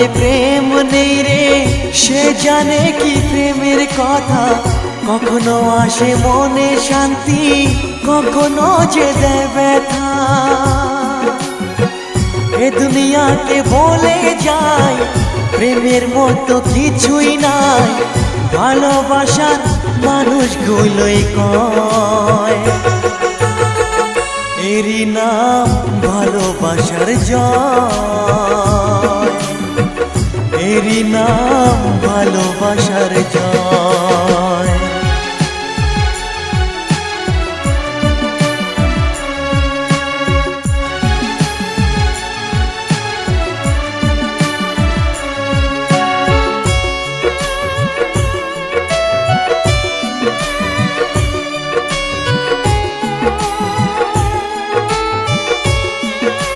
মনে প্রেম নেই রে, সে জানে কি প্রেমের কথা। কখনো আসে মনে শান্তি, কখনো যে দেয় ব্যথা। এ দুনিয়াকে বলে যায় প্রেমের মতো কিছুই নাই, ভালোবাসার মানুষগুলোই কয় এরই নাম ভালোবাসার জয়, এরই নাম ভালোবাসার জয়।